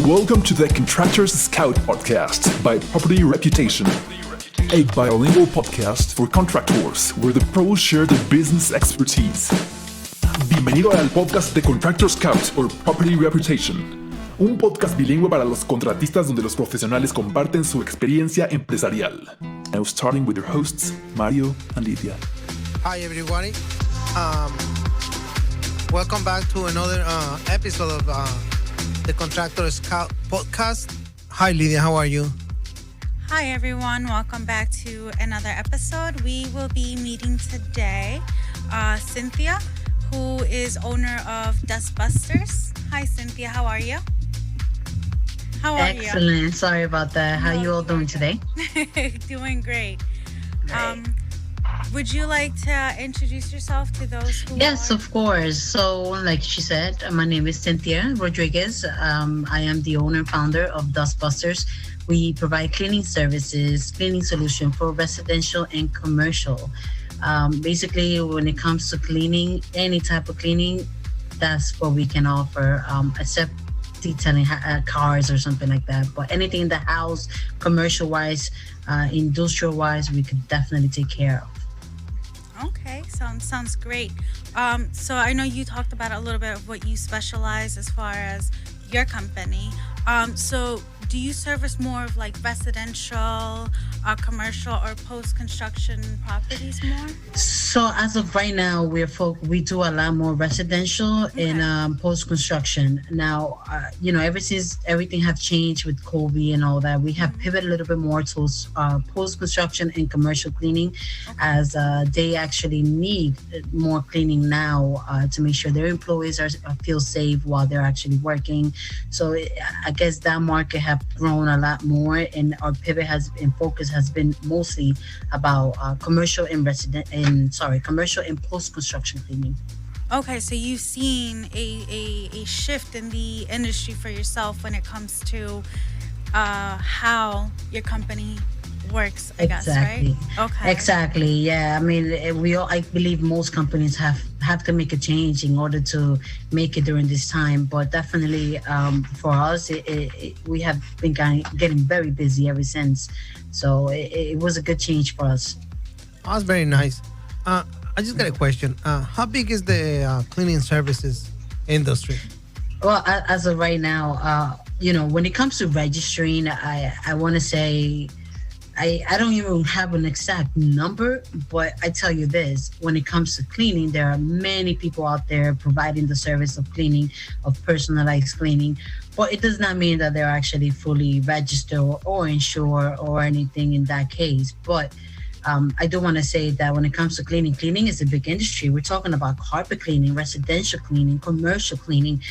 Welcome to the Contractor's Scout podcast by Property Reputation, a bilingual podcast for contractors where the pros share their business expertise. Bienvenido al podcast de Contractor Scout or Property Reputation, un podcast bilingüe para los contratistas donde los profesionales comparten su experiencia empresarial. Now starting with your hosts, Mario and Lydia. Hi everybody. Welcome back to another episode of the Contractor Scout podcast. Hi Lydia, how are you? Hi everyone, welcome back to another episode. We will be meeting today Cinthia, who is owner of Dust Busters. Hi Cinthia, how are you? How are you? Excellent. Sorry about that. How are you all doing today? Doing great. Great. Would you like to introduce yourself to those who Yes, are... of course. So, like she said, my name is Cinthia Rodriguez. I am the owner and founder of Dust Busters. We provide cleaning services, cleaning solution for residential and commercial. Basically, when it comes to cleaning, any type of cleaning, that's what we can offer, except detailing cars or something like that. But anything in the house, commercial-wise, industrial-wise, we could definitely take care of. Okay, sounds great. So I know you talked about a little bit of what you specialize as far as your company. So do you service more of like residential, commercial, or post-construction properties more? So as of right now, we do a lot more residential and post-construction. Now, ever since everything have changed with COVID and all that, we have pivoted a little bit more towards post-construction and commercial cleaning, as they actually need more cleaning now to make sure their employees feel safe while they're actually working. So I guess that market have grown a lot more, and our pivot focus has been mostly about commercial and commercial and post-construction cleaning. Okay, so you've seen a shift in the industry for yourself when it comes to how your company works, I guess, right? Okay. Exactly. Yeah. I mean, I believe most companies have to make a change in order to make it during this time. But definitely, for us, we have been getting very busy ever since. So it was a good change for us. Oh, that's very nice. I just got a question. How big is the cleaning services industry? Well, as of right now, when it comes to registering, I want to say, I don't even have an exact number, but I tell you this, when it comes to cleaning, there are many people out there providing the service of cleaning, of personalized cleaning, but it does not mean that they're actually fully registered or insured or anything in that case. But I do want to say that when it comes to cleaning is a big industry. We're talking about carpet cleaning, residential cleaning, commercial cleaning.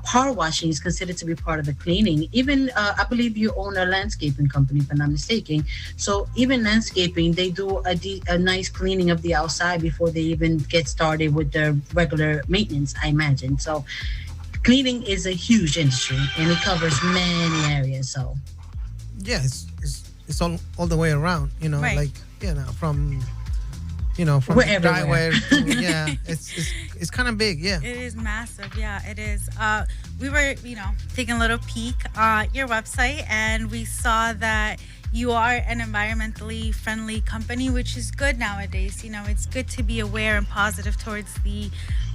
Power washing is considered to be part of the cleaning. Even, I believe you own a landscaping company, if I'm not mistaken. So even landscaping, they do a nice cleaning of the outside before they even get started with their regular maintenance, I imagine. So cleaning is a huge industry, and it covers many areas. So Yes, it's all the way around, Right. like, from We're everywhere. Yeah, it's kind of big, yeah. It is massive. Yeah, it is. We were, taking a little peek at your website, and we saw that you are an environmentally friendly company, which is good nowadays. It's good to be aware and positive towards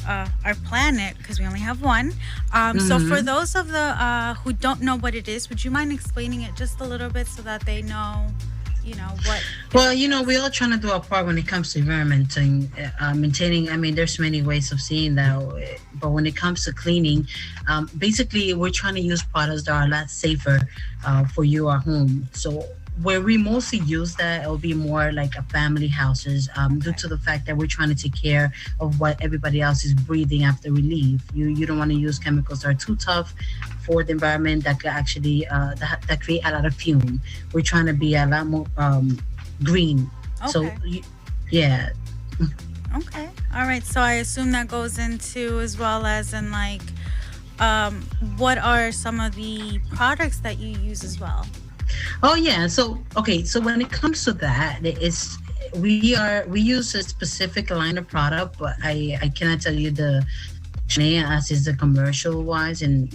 our planet, because we only have one. So for those of the who don't know what it is, would you mind explaining it just a little bit so that they know? What? Well, we're all trying to do our part when it comes to environment and maintaining. I mean, there's many ways of seeing that, but when it comes to cleaning, basically we're trying to use products that are a lot safer for you at home. So where we mostly use that, it'll be more like a family houses, due to the fact that we're trying to take care of what everybody else is breathing after we leave. You don't want to use chemicals that are too tough for the environment that could actually that create a lot of fume. We're trying to be a lot more green. Okay. So yeah. Okay. All right. So I assume that goes into as well as in like, what are some of the products that you use as well? Oh yeah. So when it comes to that, we use a specific line of product, but I cannot tell you the as is the commercial wise, and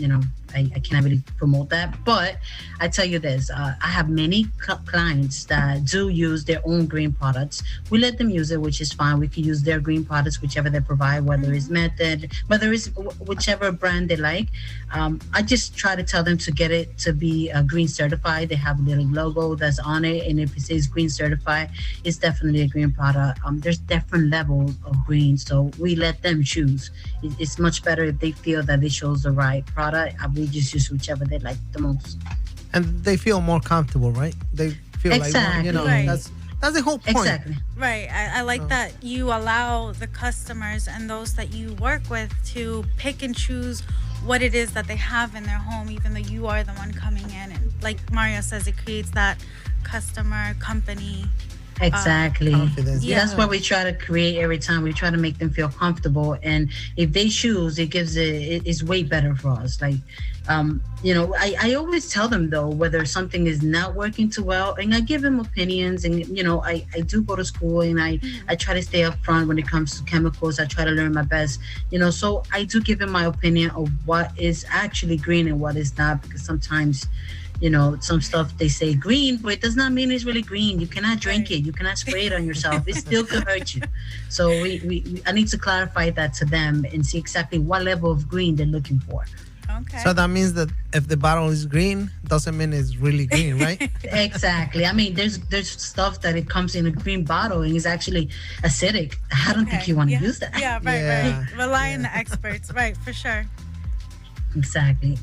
I cannot really promote that. But I tell you this, I have many clients that do use their own green products. We let them use it, which is fine. We can use their green products, whichever they provide, whether it's Method, whether it's whichever brand they like. I just try to tell them to get it to be green certified. They have a little logo that's on it, and if it says green certified, it's definitely a green product. There's different levels of green, so we let them choose. It's much better if they feel that it shows the right product. We just use whichever they like the most, and they feel more comfortable, right? They feel exactly. like, right. That's the whole point. Exactly. Right. I like that you allow the customers and those that you work with to pick and choose what it is that they have in their home, even though you are the one coming in. And like Mario says, it creates that customer company. Exactly. Confidence. Yeah. That's what we try to create every time. We try to make them feel comfortable, and if they choose, it's way better for us. Like, I always tell them though whether something is not working too well, and I give them opinions, and I do go to school, and I try to stay up front when it comes to chemicals. I try to learn my best, so I do give them my opinion of what is actually green and what is not, because sometimes some stuff they say green, but it does not mean it's really green. You cannot drink it. You cannot spray it on yourself. It still could hurt you. So I need to clarify that to them and see exactly what level of green they're looking for. Okay. So that means that if the bottle is green, doesn't mean it's really green, right? Exactly. I mean, there's stuff that it comes in a green bottle and is actually acidic. I don't think you want to use that. Yeah, right. Rely on the experts. Right, for sure. Exactly.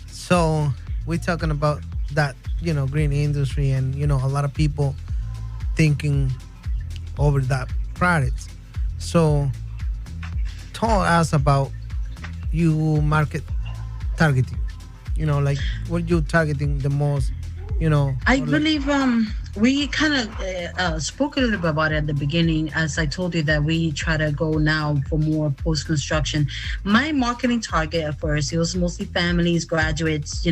So we're talking about that, green industry, and, a lot of people thinking over that products. So tell us about you market targeting, like what you targeting the most, I believe we kind of spoke a little bit about it at the beginning, as I told you that we try to go now for more post-construction. My marketing target at first, it was mostly families, graduates,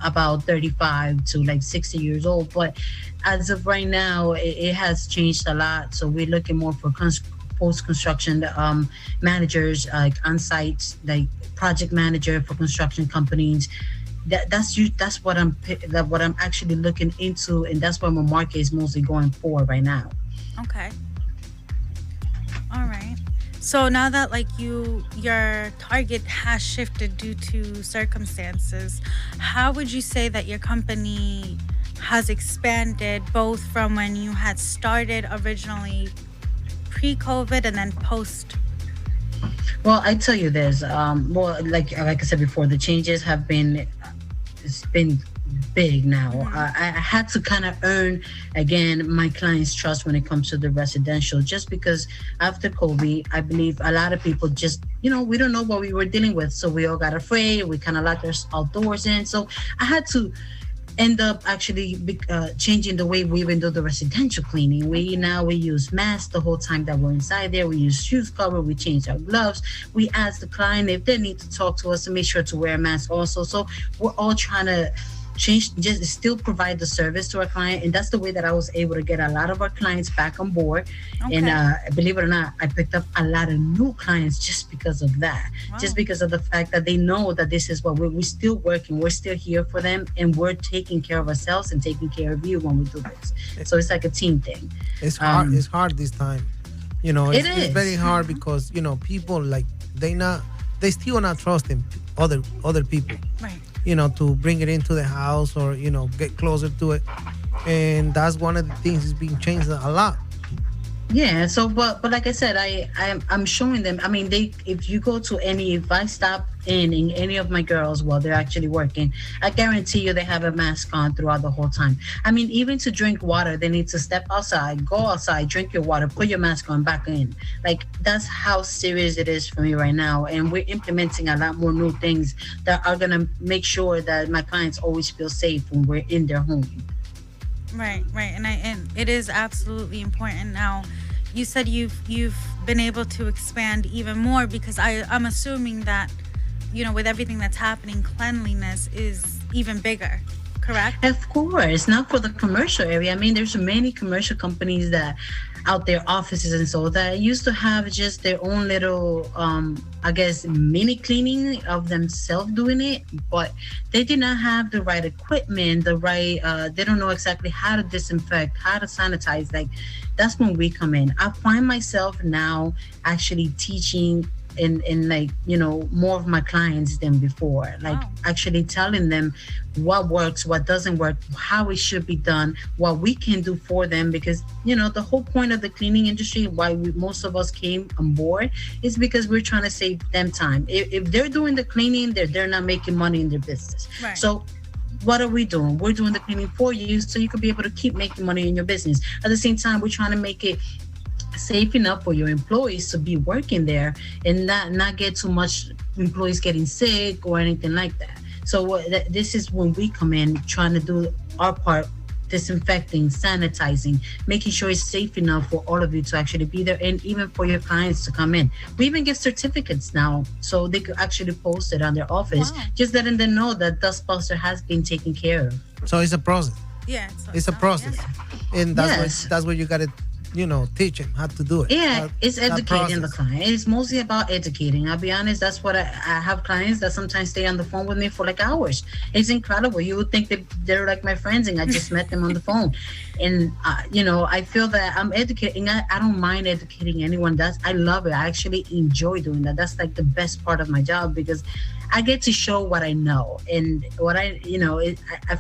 about 35 to like 60 years old. But as of right now, it has changed a lot. So we're looking more for post-construction managers, like on-site, like project manager for construction companies. That's what I'm actually looking into, and that's what my market is mostly going for right now. Okay. All right. So now that your target has shifted due to circumstances, how would you say that your company has expanded, both from when you had started originally pre-COVID and then post? Well, I tell you this. Like I said before, the changes have been big now. I had to kind of earn again my clients' trust when it comes to the residential, just because after COVID, I believe a lot of people just, we don't know what we were dealing with, so we all got afraid. We kind of locked our doors in. So I had to end up actually changing the way we even do the residential cleaning. We use masks the whole time that we're inside there. We use shoes cover. We change our gloves. We ask the client if they need to talk to us to make sure to wear a mask also. So we're all trying to change, just still provide the service to our client, and that's the way that I was able to get a lot of our clients back on board. Okay. And believe it or not, I picked up a lot of new clients just because of that. Wow. Just because of the fact that they know that this is what we're still working, we're still here for them, and we're taking care of ourselves and taking care of you when we do this. So it's like a team thing. It's hard. It's hard this time. It's very hard because people they still not trusting other people. Right. To bring it into the house or, get closer to it. And that's one of the things is being changed a lot. Yeah. So, but like I said, I'm showing them. I mean, if I stop in any of my girls while they're actually working, I guarantee you they have a mask on throughout the whole time. I mean, even to drink water, they need to step outside, go outside, drink your water, put your mask on, back in. Like, that's how serious it is for me right now. And we're implementing a lot more new things that are going to make sure that my clients always feel safe when we're in their home. Right. And it is absolutely important. Now, you said you've been able to expand even more, because I'm assuming that, with everything that's happening, cleanliness is even bigger, correct? Of course, not for the commercial area. I mean, there's many commercial companies that out their offices and so that used to have just their own little I guess mini cleaning of themselves doing it, but they did not have the right equipment, the right they don't know exactly how to disinfect, how to sanitize. Like that's when we come in. I find myself now actually teaching in like, you know, more of my clients than before, like actually telling them what works, what doesn't work, how it should be done, what we can do for them. Because, you know, the whole point of the cleaning industry, why most of us came on board, is because we're trying to save them time. If they're doing the cleaning, they're not making money in their business. Right. So what are we doing? We're doing the cleaning for you so you could be able to keep making money in your business. At the same time, we're trying to make it safe enough for your employees to be working there and not get too much employees getting sick or anything like that. So this is when we come in trying to do our part, disinfecting, sanitizing, making sure it's safe enough for all of you to actually be there, and even for your clients to come in. We even give certificates now so they could actually post it on their office, just letting them know that Dust Buster has been taken care of. So it's a process. Yeah, it's a process. Yeah. And that's what you got to, you know, teach them how to do it. Yeah, it's educating the client. It's mostly about educating. I'll be honest, that's what I have clients that sometimes stay on the phone with me for like hours. It's incredible. You would think that they're like my friends and I just met them on the phone. And, you know, I feel that I'm educating. I don't mind educating anyone. I love it. I actually enjoy doing that. That's like the best part of my job because I get to show what I know. And what I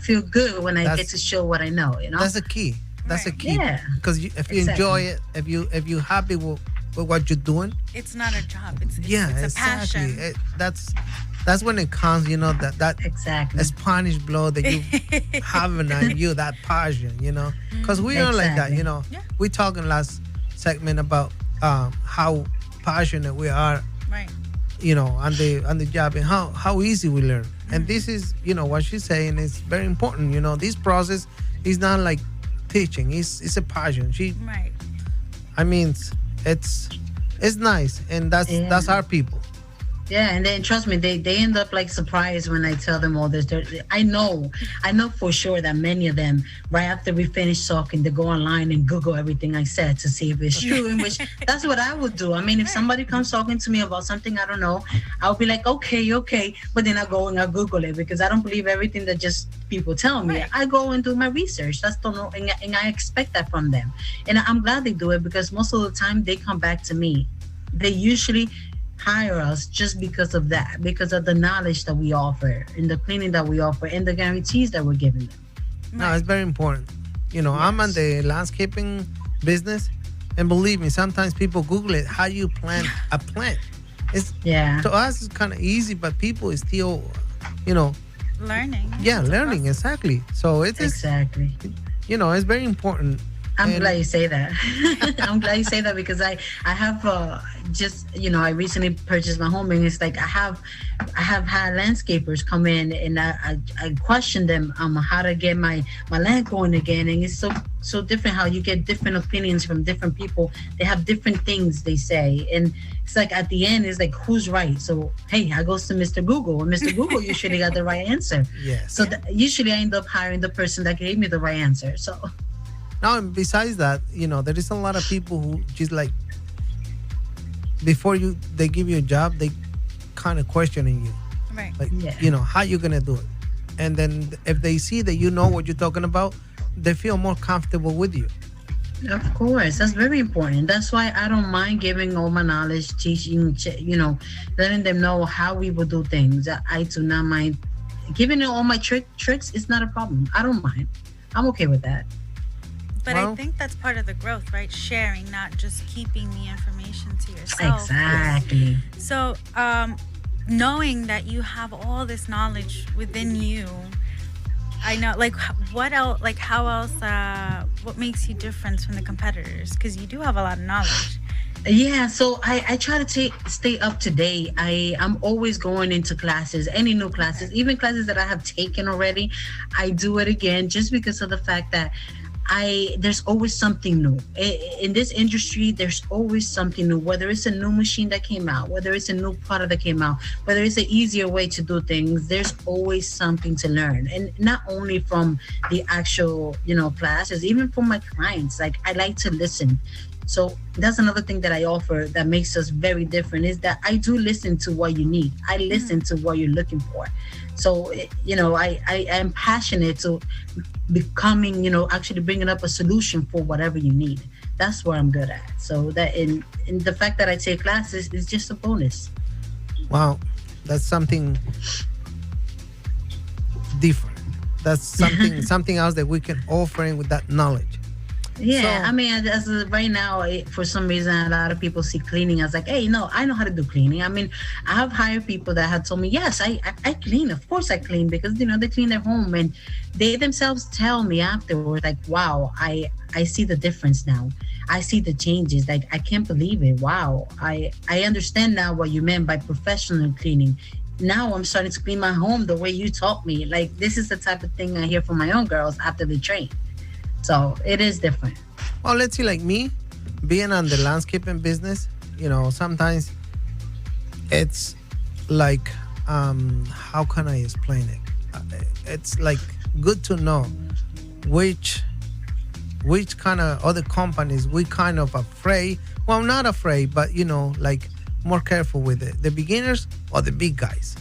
feel good when I get to show what I know, you know? That's the key. That's a key. Yeah. Because if you enjoy it, if you're happy with what you're doing, it's not a job. It's exactly. a passion. That's when it comes. You know that exactly Spanish blood that you have in you, that passion. You know, because we are like that. You know, we talking last segment about how passionate we are. Right. You know, on the job and how easy we learn. And this is, you know, what she's saying is very important. You know, this process is not like teaching. It's a passion. Right. I mean, it's nice, and that's our people. Yeah, and then trust me, they end up like surprised when I tell them all this. I know for sure that many of them, right after we finish talking, they go online and Google everything I said to see if it's true. In which that's what I would do. I mean, if somebody comes talking to me about something I don't know, I'll be like, okay, but then I go and I Google it because I don't believe everything that just people tell me. Right. I go and do my research. That's and I expect that from them, and I'm glad they do it because most of the time they come back to me. They usually hire us just because of that, because of the knowledge that we offer and the cleaning that we offer and the guarantees that we're giving them. No, it's very important. You know, I'm in the landscaping business, and believe me, sometimes people Google it. How you plant a plant? To us it's kind of easy, but people is still, you know, learning. Yeah, learning exactly. So it's exactly. You know, it's very important. I'm glad you say that. I'm glad you say that because I have just, you know, I recently purchased my home and it's like I have had landscapers come in and I question them how to get my land going again, and it's so different how you get different opinions from different people. They have different things they say, and it's like at the end it's like who's right. So hey, I goes to Mr. Google, and Mr. Google usually got the right answer. Yes. So usually I end up hiring the person that gave me the right answer. So. Now, besides that, you know, there is a lot of people who just like, before they give you a job, they kind of questioning you. Right. Like, you know, how you going to do it? And then if they see that you know what you're talking about, they feel more comfortable with you. Of course. That's very important. That's why I don't mind giving all my knowledge, teaching, you know, letting them know how we will do things. I do not mind giving them all my tricks. It's not a problem. I don't mind. I'm okay with that. But I think that's part of the growth, right? Sharing, not just keeping the information to yourself. Exactly. So, knowing that you have all this knowledge within you, I know, like, what else, like, how else, what makes you different from the competitors? Because you do have a lot of knowledge. Yeah, so I try to stay up to date. I'm always going into classes, any new classes, even classes that I have taken already. I do it again just because of the fact that there's always something new in this industry. There's always something new, whether it's a new machine that came out, whether it's a new product that came out, whether it's an easier way to do things. There's always something to learn, and not only from the actual classes, even from my clients. Like, I like to listen. So that's another thing that I offer that makes us very different, is that I do listen to what you need. I listen to what you're looking for. So, I am passionate to becoming, actually bringing up a solution for whatever you need. That's what I'm good at. So that in the fact that I take classes is just a bonus. Wow. That's something different. That's something else that we can offer in with that knowledge. Yeah, so, I mean, as of right now, for some reason, a lot of people see cleaning as like, hey, no, I know how to do cleaning. I mean, I have hired people that have told me, yes, I clean. Of course I clean, because, they clean their home. And they themselves tell me afterwards, like, wow, I see the difference now. I see the changes. Like, I can't believe it. Wow. I understand now what you meant by professional cleaning. Now I'm starting to clean my home the way you taught me. Like, this is the type of thing I hear from my own girls after they train. So it is different. Well, let's see, like me, being on the landscaping business, sometimes it's like, how can I explain it? It's like good to know which kind of other companies we kind of afraid. Well, not afraid, but, like more careful with it. The beginners or the big guys.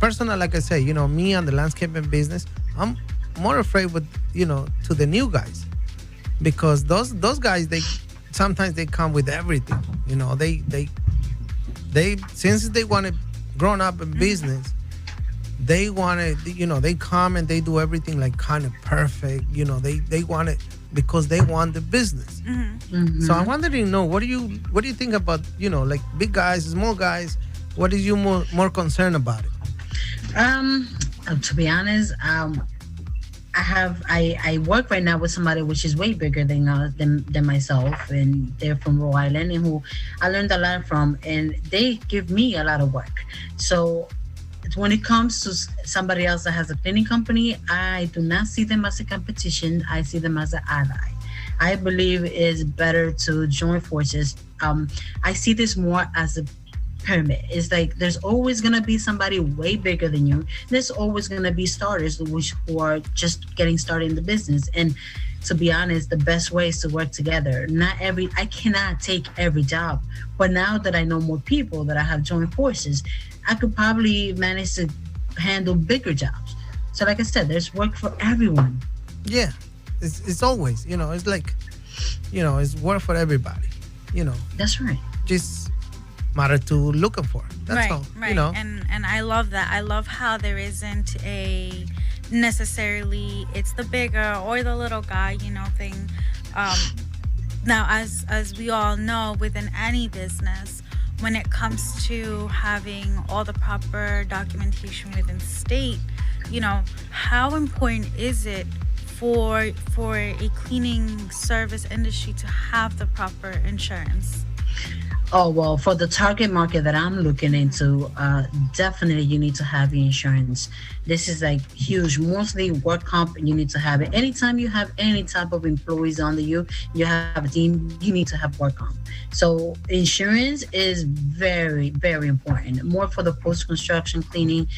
Personally, like I say, me on the landscaping business, I'm more afraid with to the new guys, because those guys, they sometimes they come with everything. They since they want to grown up in business, they want to they come and they do everything like kind of perfect. They want it because they want the business. So I wanted to know, what do you think about like big guys, small guys? What is you more concerned about it? To be honest, I work right now with somebody which is way bigger than myself, and they're from Rhode Island, and who I learned a lot from, and they give me a lot of work. So when it comes to somebody else that has a cleaning company, I do not see them as a competition. I see them as an ally. I believe it's better to join forces. I see this more as a pyramid. It's like there's always going to be somebody way bigger than you. There's always going to be starters who are just getting started in the business. And to be honest, the best way is to work together. I cannot take every job, but now that I know more people, that I have joined forces, I could probably manage to handle bigger jobs. So like I said, there's work for everyone. Yeah, it's always, it's like, it's work for everybody, That's right. Just matter to looking for. That's all. Right. And I love that. I love how there isn't a necessarily it's the bigger or the little guy, thing. Now, as we all know, within any business, when it comes to having all the proper documentation within the state, how important is it for a cleaning service industry to have the proper insurance? Oh, well, for the target market that I'm looking into, definitely you need to have the insurance. This is like huge. Mostly work comp, you need to have it. Anytime you have any type of employees under you, you have a team, you need to have work comp. So insurance is very, very important. More for the post-construction cleaning.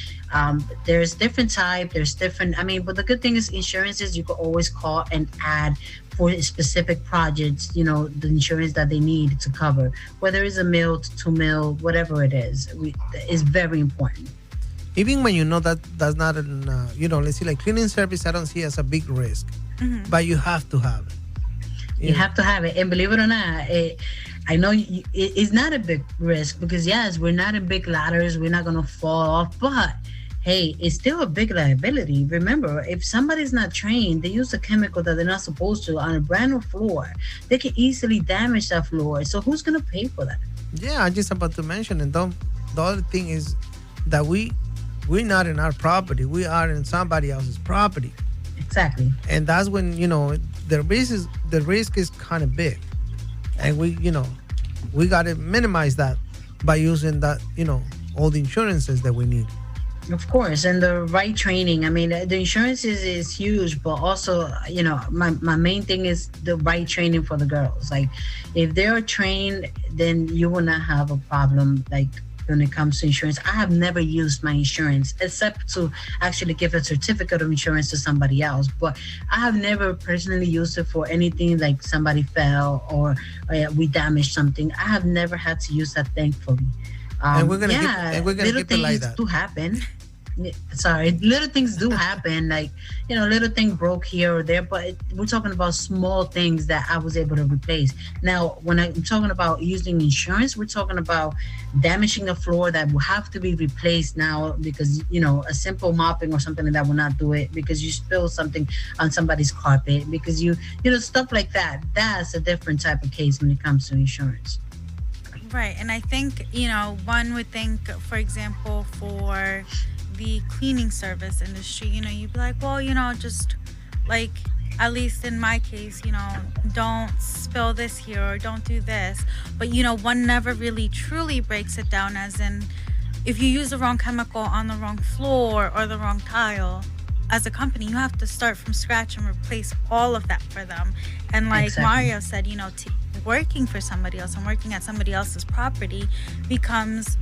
There's different type, but the good thing is insurance is you can always call and add for specific projects, the insurance that they need to cover, whether it's a mil to 2 mil, whatever it is very important. Even when that that's not an, let's see, like cleaning service, I don't see as a big risk, but you have to have it. You have to have it. And believe it or not, I know it's not a big risk because, yes, we're not in big ladders. We're not going to fall off, but hey, it's still a big liability. Remember, if somebody's not trained, they use a chemical that they're not supposed to on a brand new floor. They can easily damage that floor. So who's going to pay for that? Yeah, I'm just about to mention it. The other thing is that we're not in our property. We are in somebody else's property. Exactly. And that's when, the risk is kind of big. And we got to minimize that by using that, all the insurances that we need. Of course, and the right training. I mean, the insurance is huge, but also, my main thing is the right training for the girls. Like, if they're trained, then you will not have a problem. Like, when it comes to insurance, I have never used my insurance except to actually give a certificate of insurance to somebody else. But I have never personally used it for anything like somebody fell or we damaged something. I have never had to use that, thankfully. And we're gonna little keep it like things that. do happen. Sorry, little things do happen, like, little thing broke here or there, but we're talking about small things that I was able to replace. Now, when I'm talking about using insurance, we're talking about damaging a floor that will have to be replaced now because, a simple mopping or something like that will not do it, because you spill something on somebody's carpet, because stuff like that. That's a different type of case when it comes to insurance. Right. And I think, one would think, for example, for the cleaning service industry, you'd be like, well, just like, at least in my case, don't spill this here or don't do this. But, one never really truly breaks it down, as in, if you use the wrong chemical on the wrong floor or the wrong tile, as a company, you have to start from scratch and replace all of that for them. And like Exactly. Mario said, working for somebody else and working at somebody else's property becomes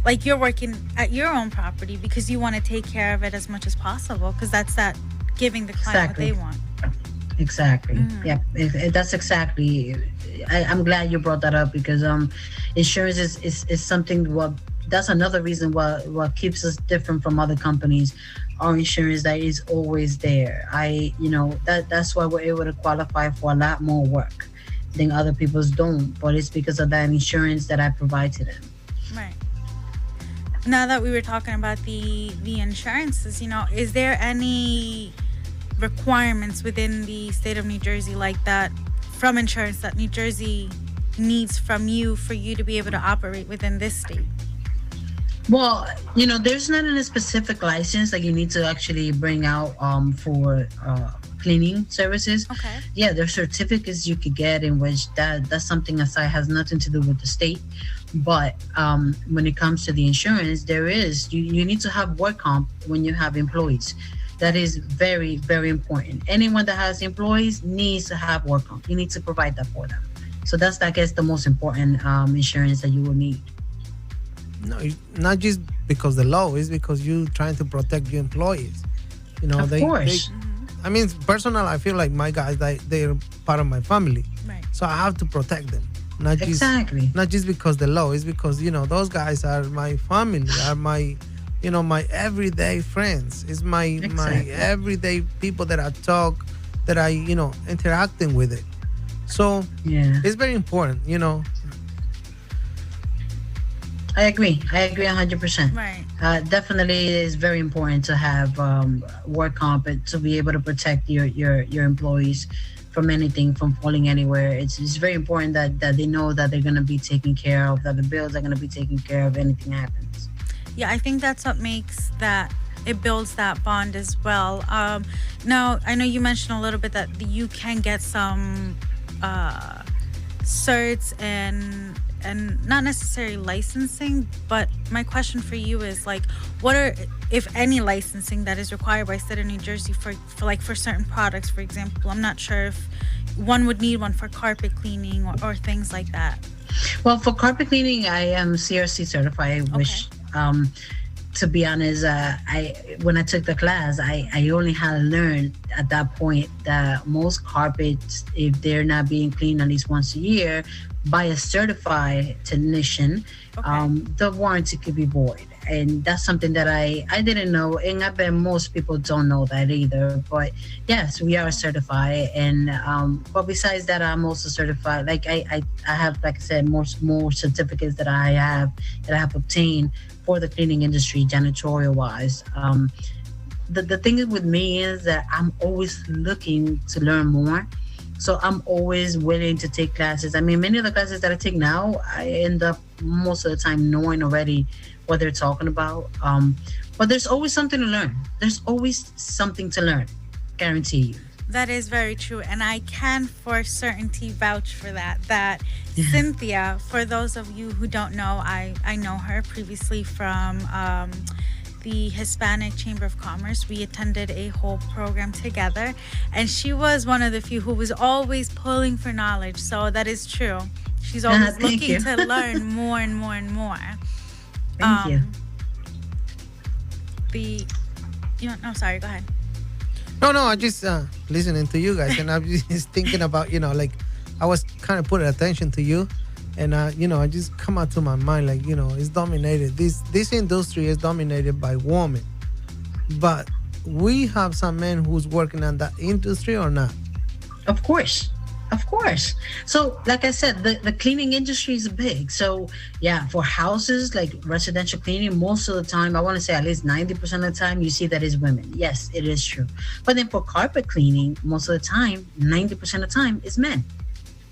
like you're working at your own property because you want to take care of it as much as possible, because that's that giving the client Exactly. what they want. Exactly. Yeah, that's exactly. I'm glad you brought that up, because insurance is something. That's another reason what keeps us different from other companies. Our insurance that is always there. That's why we're able to qualify for a lot more work than other people's don't. But it's because of that insurance that I provide to them. Right. Now that we were talking about the insurances, is there any requirements within the state of New Jersey like that from insurance that New Jersey needs from you for you to be able to operate within this state? Well, there's not any specific license that you need to actually bring out for cleaning services. Okay. Yeah, there's certificates you could get in which that's something aside, has nothing to do with the state. But when it comes to the insurance, there is, you need to have work comp when you have employees. That is very, very important. Anyone that has employees needs to have work comp. You need to provide that for them. So that's, I guess, the most important insurance that you will need. No, not just because the law, is because you trying to protect your employees. Of course. I mean, personal, I feel like my guys, they're part of my family. Right. So I have to protect them. Not Exactly. Not just because the law, is because, those guys are my family, are my, my everyday friends. It's my Exactly. everyday people that I talk, that I, interacting with it. So Yeah. it's very important, I agree 100%. Right. Definitely it is very important to have work comp to be able to protect your employees from anything, from falling anywhere. It's very important that they know that they're going to be taken care of, that the bills are going to be taken care of, anything happens. Yeah, I think that's what makes that, it builds that bond as well. Now, I know you mentioned a little bit that you can get some certs and not necessarily licensing, but my question for you is like, what are, if any, licensing that is required by state of New Jersey for certain products, for example? I'm not sure if one would need one for carpet cleaning or things like that. Well, for carpet cleaning, I am CRC certified, which to be honest, when I took the class, I only had to learn at that point that most carpets, if they're not being cleaned at least once a year by a certified technician, the warranty could be void. And that's something that I didn't know, and I bet most people don't know that either. But yes, we are certified, and but besides that, I'm also certified. Like I have, like I said, more certificates that I have obtained for the cleaning industry, janitorial wise. The thing with me is that I'm always looking to learn more. So I'm always willing to take classes. I mean, many of the classes that I take now, I end up most of the time knowing already what they're talking about. But there's always something to learn. There's always something to learn, guarantee you. That is very true. And I can for certainty vouch for that. Cinthia, for those of you who don't know, I know her previously from the Hispanic Chamber of Commerce. We attended a whole program together, and she was one of the few who was always pulling for knowledge. So that is true. She's always looking to learn more and more and more. Thank you. No, sorry, go ahead. No, I just listening to you guys, and I'm just thinking about, like, I was kind of putting attention to you, and I just come out to my mind, like, it's dominated. This industry is dominated by women, but we have some men who's working on that industry or not. Of course. So, like I said, the cleaning industry is big. So, yeah, for houses, like residential cleaning, most of the time, I want to say at least 90% of the time, you see that is women. Yes, it is true. But then for carpet cleaning, most of the time, 90% of the time, is men.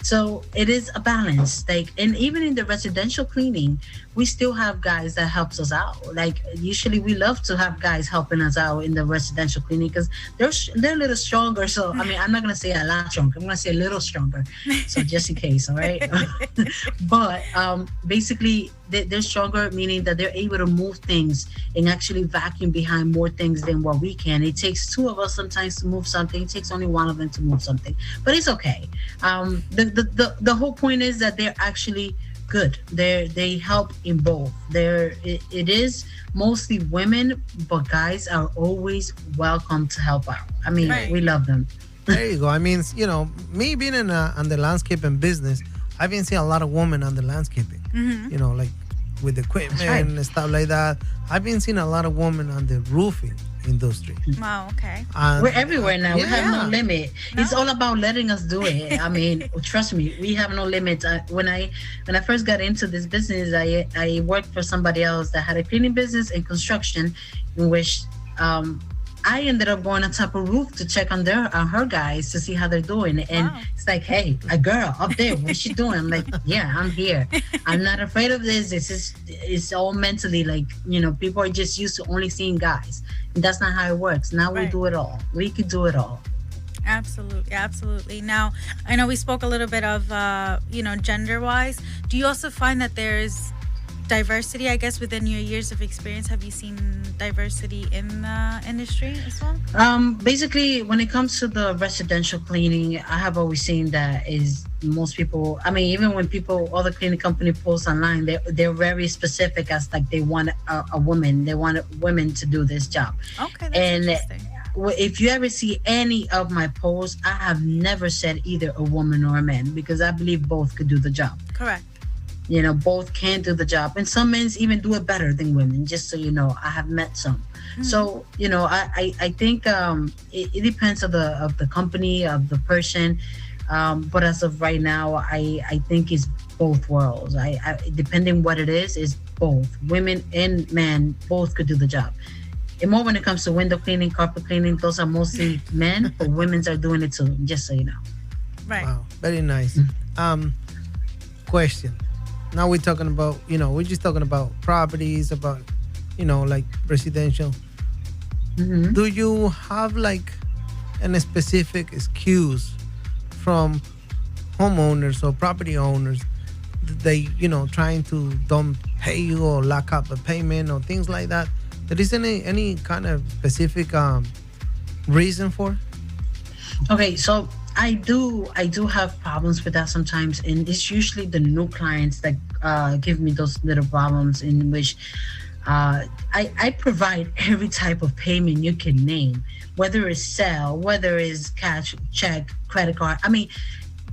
So it is a balance. Like, and even in the residential cleaning, we still have guys that helps us out. Like, usually we love to have guys helping us out in the residential cleaning because they're a little stronger. So I mean, I'm not gonna say a lot stronger. I'm gonna say a little stronger. So just in case, all right. But basically, they're stronger, meaning that they're able to move things and actually vacuum behind more things than what we can. It takes two of us sometimes to move something. It takes only one of them to move something, but it's okay. The whole point is that they're actually good. They help in both. It is mostly women, but guys are always welcome to help out. I mean, right. We love them. There you go. I mean, me being in the landscaping business, I've been seeing a lot of women on the landscaping. Mm-hmm. Like with equipment and stuff like that. I've been seeing a lot of women on the roofing industry. Wow, okay. We're everywhere now. We have no limit. No? It's all about letting us do it. I mean, trust me, we have no limit. When I first got into this business, I worked for somebody else that had a cleaning business and construction, in which I ended up going on top of roof to check on her guys to see how they're doing. And It's like, hey, a girl up there, what's she doing? I'm like, yeah, I'm here. I'm not afraid of this. It's all mentally, like, people are just used to only seeing guys. And that's not how it works. Now we do it all. We can do it all. Absolutely. Now, I know we spoke a little bit of, gender-wise. Do you also find that there's diversity, I guess, within your years of experience? Have you seen diversity in the industry as well? Basically, when it comes to the residential cleaning, I have always seen that is most people, I mean, even when other cleaning company post online, they're very specific as like they want a woman. They want women to do this job. Okay, that's interesting. If you ever see any of my posts, I have never said either a woman or a man because I believe both could do the job. Correct. Both can do the job, and some men even do it better than women. Just so you know, I have met some. Mm-hmm. So I think it depends of the company, of the person. But as of right now, I think it's both worlds. I depending what it is both women and men both could do the job. And more when it comes to window cleaning, carpet cleaning, those are mostly men, but women's are doing it too. Just so you know. Right. Wow, very nice. Question. Now we're talking about, we're just talking about properties, about, like residential. Mm-hmm. Do you have like a specific excuse from homeowners or property owners that they, trying to don't pay you or lock up a payment or things like that? There isn't any kind of specific reason for? Okay, so I do have problems with that sometimes, and it's usually the new clients that give me those little problems, in which I provide every type of payment you can name, whether it's sale, whether it's cash, check, credit card,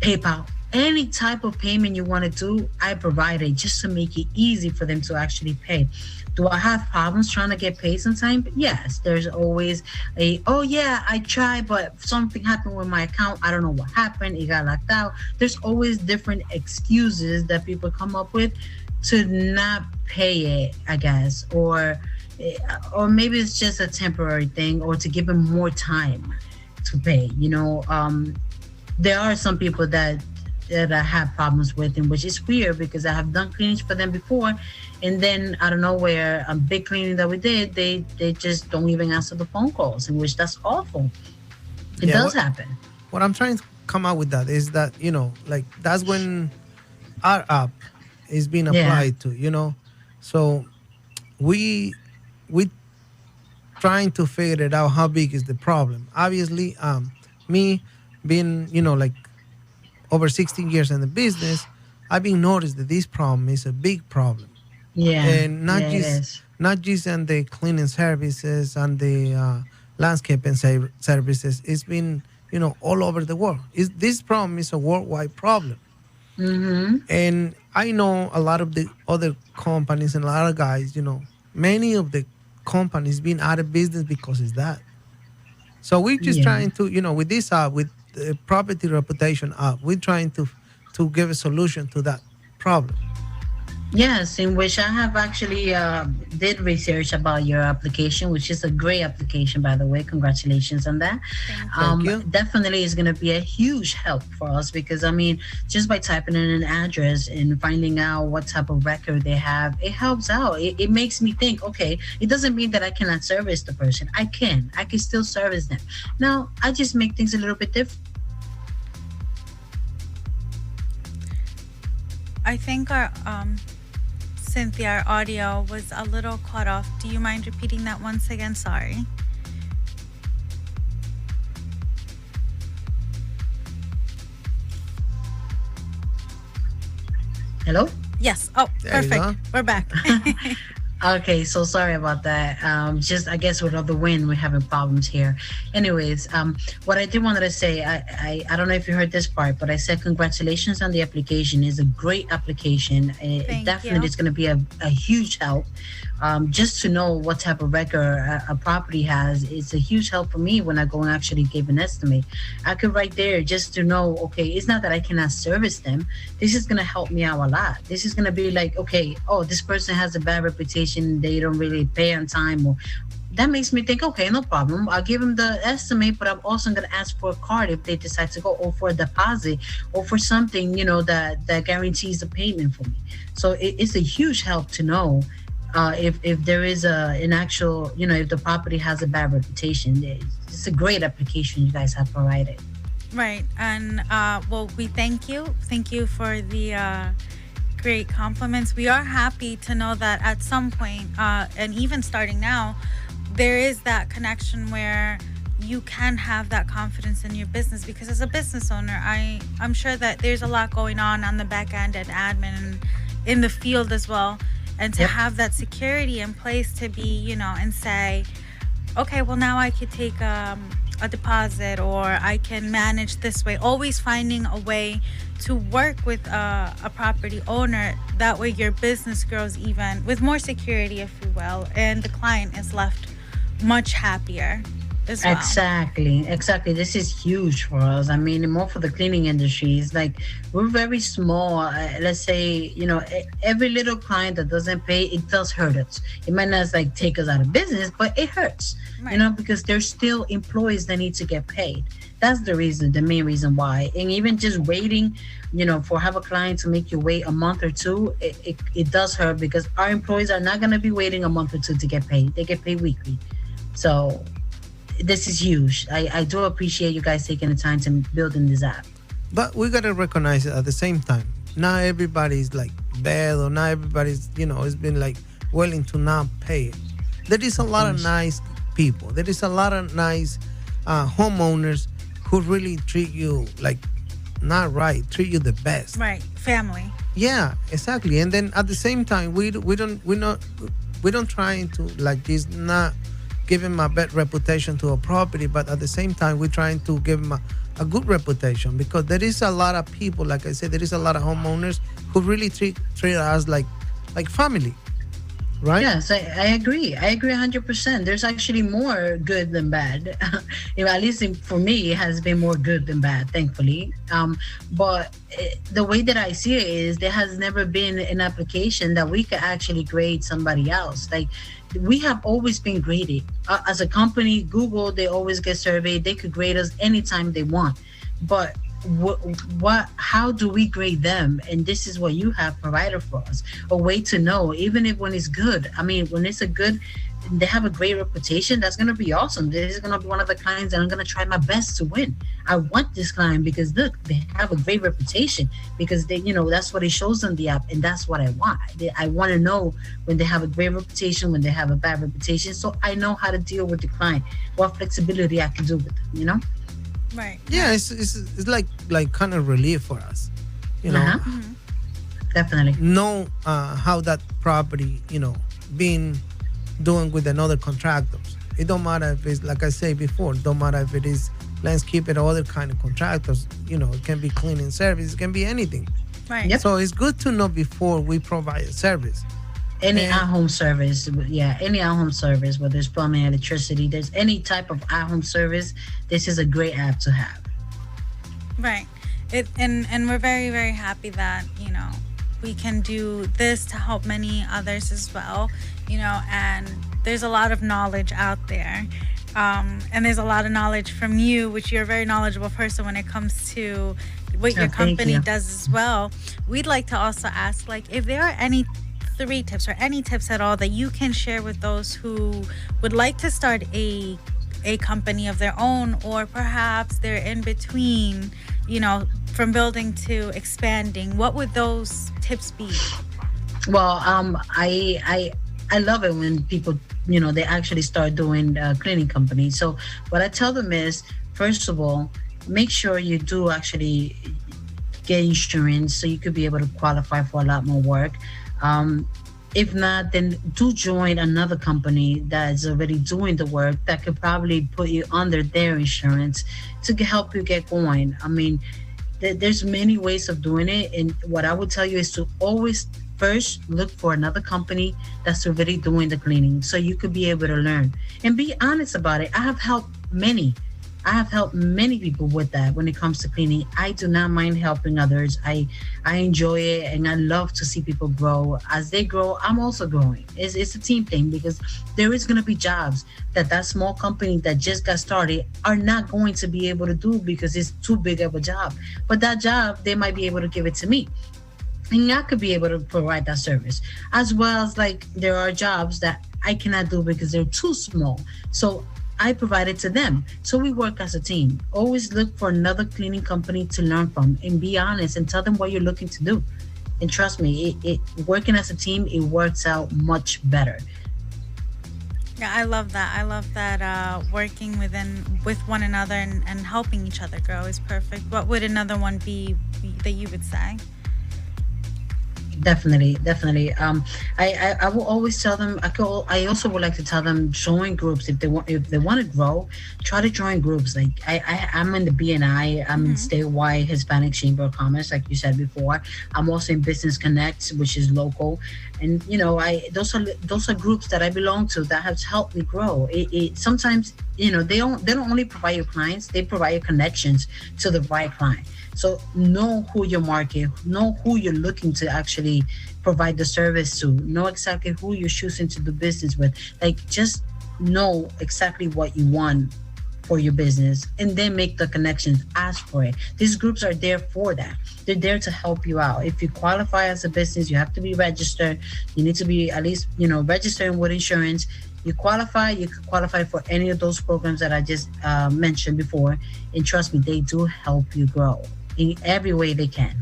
PayPal, any type of payment you want to do, I provide it just to make it easy for them to actually pay. Do I have problems trying to get paid sometimes? Yes, there's always I tried, but something happened with my account. I don't know what happened. It got locked out. There's always different excuses that people come up with to not pay it, I guess, or maybe it's just a temporary thing, or to give them more time to pay. There are some people that I have problems with, and which is weird because I have done cleanings for them before, and then out of nowhere, a big cleaning that we did, they just don't even answer the phone calls, in which that's awful. It does happen. What I'm trying to come out with that is that, like that's when our app is being applied to, so we trying to figure it out how big is the problem. Obviously, me being, like over 16 years in the business, I've been noticed that this problem is a big problem. Yeah. And not it just in the cleaning services and the landscaping services. It's been, all over the world. This problem is a worldwide problem. Mm-hmm. And I know a lot of the other companies and a lot of guys, many of the companies being out of business because of that. So we're just trying to, with this app, with the property reputation app, we're trying to give a solution to that problem. Yes, in which I have actually did research about your application, which is a great application, by the way. Congratulations on that. Thank you. Definitely is going to be a huge help for us because, just by typing in an address and finding out what type of record they have, it helps out. It makes me think, okay, it doesn't mean that I cannot service the person. I can still service them. Now, I just make things a little bit different. I think our Cinthia, our audio was a little cut off. Do you mind repeating that once again? Sorry. Hello? Yes. Oh, There you perfect. We're back. Okay, so sorry about that. Just I guess with all the wind, we're having problems here. Anyways, what I did wanted to say, I don't know if you heard this part, but I said congratulations on the application. It's a great application. It definitely is going to be a huge help. Just to know what type of record a property has, it's a huge help for me when I go and actually give an estimate. I could right there just to know, okay, it's not that I cannot service them. This is going to help me out a lot. This is going to be like, okay, oh, this person has a bad reputation. They don't really pay on time. Or that makes me think, okay, no problem. I'll give them the estimate, but I'm also going to ask for a card if they decide to go, or for a deposit, or for something, that guarantees the payment for me. So it's a huge help to know. If there is an actual, if the property has a bad reputation, it's a great application you guys have provided. Right. And well, we thank you. Thank you for the great compliments. We are happy to know that at some point, and even starting now, there is that connection where you can have that confidence in your business, because as a business owner, I'm sure that there's a lot going on the back end and admin and in the field as well. And to have that security in place to be, and say, okay, well, now I could take a deposit, or I can manage this way. Always finding a way to work with a property owner. That way your business grows even with more security, if you will, and the client is left much happier as well. Exactly. This is huge for us. More for the cleaning industry. It's like we're very small. Let's say, every little client that doesn't pay, it does hurt us. It might not take us out of business, but it hurts, right. Because there's still employees that need to get paid. That's the main reason why. And even just waiting, for have a client to make you wait a month or two, it does hurt, because our employees are not going to be waiting a month or two to get paid. They get paid weekly. So this is huge. I do appreciate you guys taking the time to building this app. But we got to recognize it at the same time. Not everybody's bad, or not everybody's, has been willing to not pay it. There is a lot of nice people. There is a lot of nice homeowners who really treat you not right, treat you the best. Right, family. Yeah, exactly. And then at the same time, we don't trying to just not give him a bad reputation to a property, but at the same time, we're trying to give him a good reputation, because there is a lot of people, like I said, there is a lot of homeowners who really treat us like family, right? Yes, I agree. I agree 100%. There's actually more good than bad. At least for me, it has been more good than bad, thankfully. But the way that I see it is there has never been an application that we could actually grade somebody else. We have always been graded. As a company, Google, they always get surveyed. They could grade us anytime they want. But how do we grade them? And this is what you have provided for us, a way to know, even if when it's good. When it's they have a great reputation, that's going to be awesome. This is going to be one of the clients that I'm going to try my best to win. I want this client because look, they have a great reputation, because they, that's what it shows on the app, and that's what I want. I want to know when they have a great reputation, when they have a bad reputation, so I know how to deal with the client, what flexibility I can do with them, Right. Yeah, it's like kind of relief for us, Definitely. know how that property, being doing with another contractors. It don't matter if it's, like I said before, don't matter if it is landscaping or other kind of contractors. It can be cleaning service, it can be anything. Right. Yep. So it's good to know before we provide a service. Any at-home service, any at-home service, whether it's plumbing, electricity, there's any type of at-home service, this is a great app to have. Right. And we're very, very happy that, we can do this to help many others as well, and there's a lot of knowledge out there. And there's a lot of knowledge from you, which you're a very knowledgeable person when it comes to what your company does as well. We'd like to also ask, if there are any 3 tips or any tips at all that you can share with those who would like to start a company of their own, or perhaps they're in between, from building to expanding. What would those tips be? Well, I love it when people, they actually start doing cleaning companies. So what I tell them is, first of all, make sure you do actually get insurance so you could be able to qualify for a lot more work. If not, then do join another company that's already doing the work that could probably put you under their insurance to help you get going. I mean, there's many ways of doing it. And what I would tell you is to always first look for another company that's already doing the cleaning so you could be able to learn and be honest about it. I have helped many people with that when it comes to cleaning. I do not mind helping others. I enjoy it, and I love to see people grow. As they grow, I'm also growing. It's a team thing, because there is going to be jobs that small company that just got started are not going to be able to do because it's too big of a job. But that job, they might be able to give it to me, and I could be able to provide that service. As well as there are jobs that I cannot do because they're too small. So I provide it to them. So we work as a team. Always look for another cleaning company to learn from, and be honest and tell them what you're looking to do. And trust me, it working as a team, it works out much better. Yeah, I love that. Working with one another and helping each other grow is perfect. What would another one be that you would say? Definitely. I will always tell them. I also would like to tell them, join groups if they want to grow. Try to join groups. I'm in the BNI. I'm in statewide Hispanic Chamber of Commerce, like you said before. I'm also in Business Connect, which is local, and those are groups that I belong to that have helped me grow. It sometimes they don't only provide you clients, they provide you connections to the right client. So know who your market, know who you're looking to actually provide the service to, know exactly who you're choosing to do business with. Just know exactly what you want for your business, and then make the connections, ask for it. These groups are there for that. They're there to help you out. If you qualify as a business, you have to be registered. You need to be at least, registering with insurance. You could qualify for any of those programs that I just mentioned before. And trust me, they do help you grow in every way they can.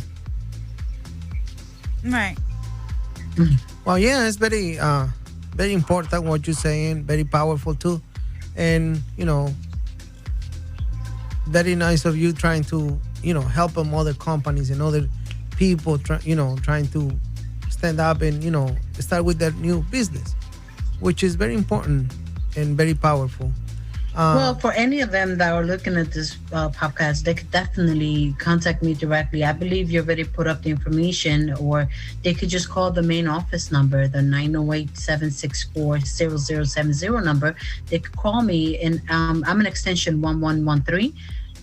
Right. Well, yeah, it's very important what you're saying. Very powerful too, and very nice of you trying to help them, other companies and other people trying to stand up and start with their new business, which is very important and very powerful. Well, for any of them that are looking at this podcast, they could definitely contact me directly. I believe you already put up the information, or they could just call the main office number, the 908-764-0070 number. They could call me, and I'm an extension 1113.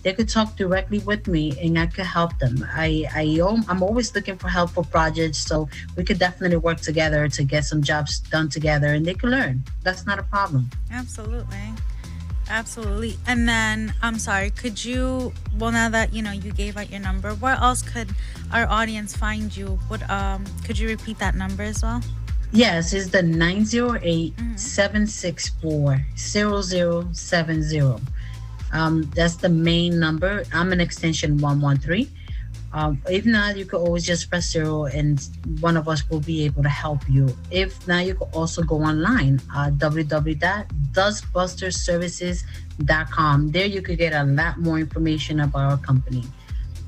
They could talk directly with me, and I could help them. I'm always looking for help for projects, so we could definitely work together to get some jobs done together, and they could learn. That's not a problem. Absolutely. And then, I'm sorry, could you, now that, you gave out your number, where else could our audience find you? Could you repeat that number as well? Yes, it's the 908-764-0070. That's the main number. I'm an extension 113. If not, you could always just press 0 and one of us will be able to help you. If not, you could also go online, www.dustbustersservices.com. There you could get a lot more information about our company.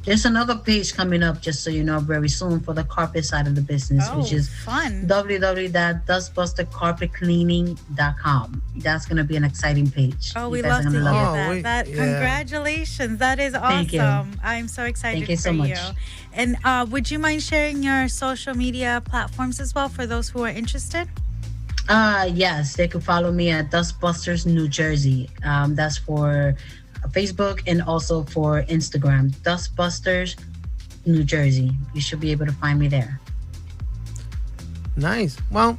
There's another page coming up, just so you know, very soon for the carpet side of the business, which is fun. www.dustbustercarpetcleaning.com. That's going to be an exciting page. Oh, we love to hear that. Congratulations. That is awesome. Thank you. I'm so excited Thank you so for much. you. And would you mind sharing your social media platforms as well for those who are interested? Yes, they could follow me at Dust Busters New Jersey. That's for Facebook and also for Instagram, Dust Busters New Jersey. You should be able to find me there. Nice. Well,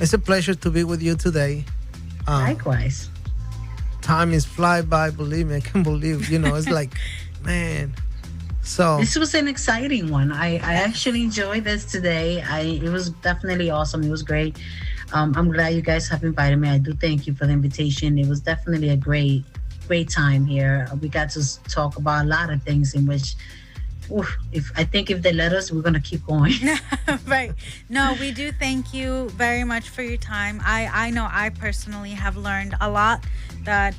it's a pleasure to be with you today. Likewise. Time is fly by, believe me. I can't believe, it's like, man. So this was an exciting one. I actually enjoyed this today. It was definitely awesome. It was great. I'm glad you guys have invited me. I do thank you for the invitation. It was definitely a great time here. We got to talk about a lot of things in which if they let us, we're gonna keep going. Right. No, we do thank you very much for your time. I know I personally have learned a lot that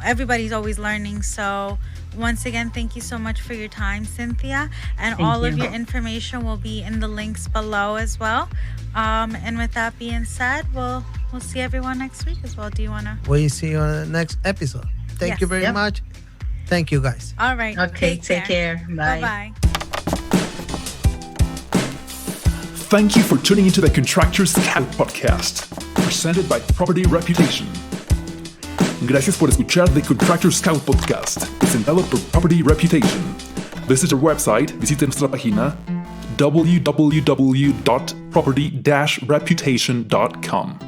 everybody's always learning. So once again, thank you so much for your time, Cinthia, and all of your information will be in the links below as well. And with that being said, we'll see everyone next week as well. Do you wanna? We'll see you on the next episode. Thank you very much. Thank you, guys. All right. Okay, take care. Bye. Bye-bye. Thank you for tuning into the Contractor Scout Podcast, presented by Property Reputation. Gracias por escuchar The Contractor Scout Podcast, presentado por Property Reputation. Visit our website, visite nuestra página www.property-reputation.com.